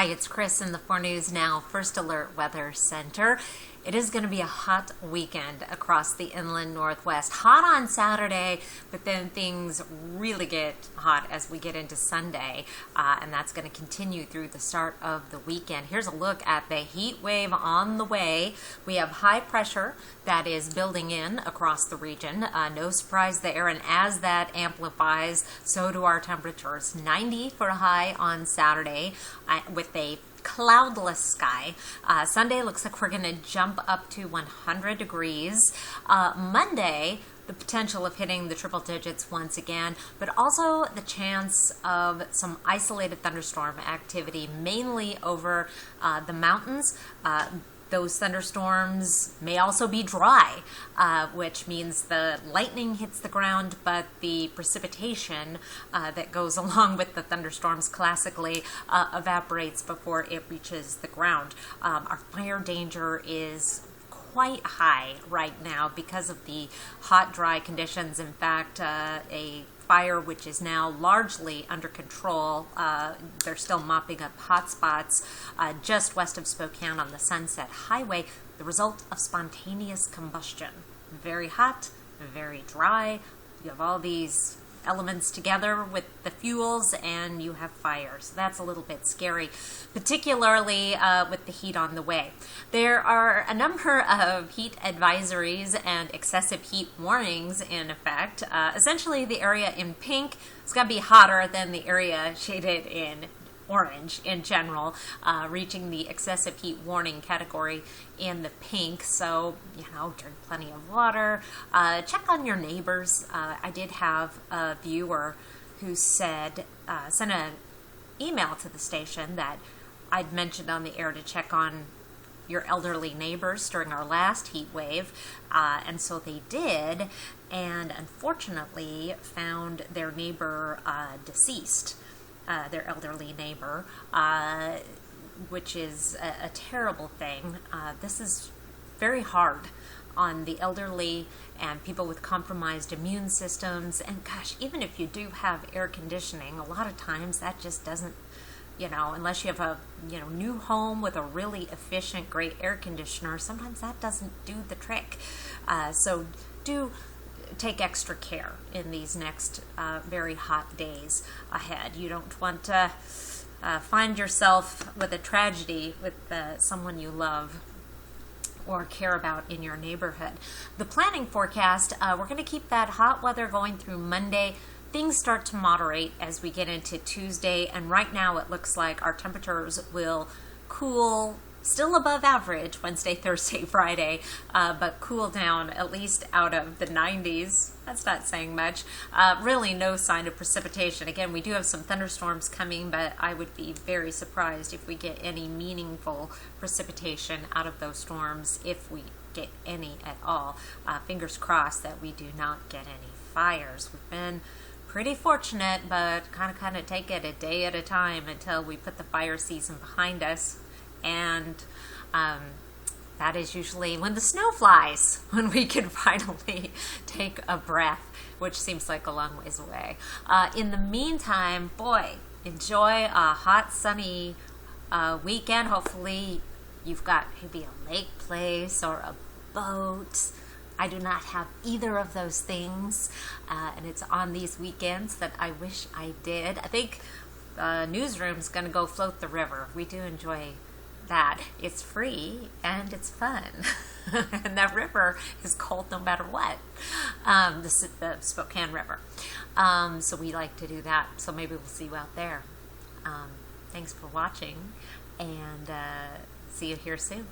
Hi, it's Kris in the 4 News Now First Alert Weather Center. It is going to be a hot weekend across the inland Northwest. Hot on Saturday, but then things really get hot as we get into Sunday, and that's going to continue through the start of the weekend. Here's a look at the heat wave on the way. We have high pressure that is building in across the region. No surprise there, and as that amplifies, so do our temperatures. 90 for a high on Saturday with a cloudless sky. Sunday looks like we're going to jump up to 100 degrees. Monday, the potential of hitting the triple digits once again, but also the chance of some isolated thunderstorm activity, mainly over the mountains. Those thunderstorms may also be dry, which means the lightning hits the ground, but the precipitation that goes along with the thunderstorms classically evaporates before it reaches the ground. Our fire danger is quite high right now because of the hot, dry conditions. In fact, a fire which is now largely under control. They're still mopping up hot spots just west of Spokane on the Sunset Highway, the result of spontaneous combustion. Very hot, very dry. You have all these elements together with the fuels and you have fire. So that's a little bit scary, particularly with the heat on the way. There are a number of heat advisories and excessive heat warnings in effect. Essentially, the area in pink is going to be hotter than the area shaded in orange in general, reaching the excessive heat warning category in the pink. So, drink plenty of water. Check on your neighbors. I did have a viewer who said, sent an email to the station that I'd mentioned on the air to check on your elderly neighbors during our last heat wave, and so they did, and unfortunately found their neighbor deceased. Their elderly neighbor, which is a terrible thing. This is very hard on the elderly and people with compromised immune systems. And gosh, even if you do have air conditioning, a lot of times that just doesn't, unless you have a new home with a really efficient, great air conditioner, sometimes that doesn't do the trick. So do take extra care in these next very hot days ahead. You don't want to find yourself with a tragedy with someone you love or care about in your neighborhood. The planning forecast, we're going to keep that hot weather going through Monday. Things start to moderate as we get into Tuesday, and right now it looks like our temperatures will cool still above average Wednesday, Thursday, Friday, but cool down at least out of the 90s. That's not saying much. Really no sign of precipitation. Again, we do have some thunderstorms coming, but I would be very surprised if we get any meaningful precipitation out of those storms, if we get any at all. Fingers crossed that we do not get any fires. We've been pretty fortunate, but kind of take it a day at a time until we put the fire season behind us. And that is usually when the snow flies, when we can finally take a breath, which seems like a long ways away. In the meantime, boy, enjoy a hot, sunny weekend. Hopefully you've got maybe a lake place or a boat. I do not have either of those things, and it's on these weekends that I wish I did. I think the newsroom's going to go float the river. We do enjoy that. It's free and it's fun. And that river is cold no matter what. The Spokane River. So we like to do that. So maybe we'll see you out there. Thanks for watching, and see you here soon.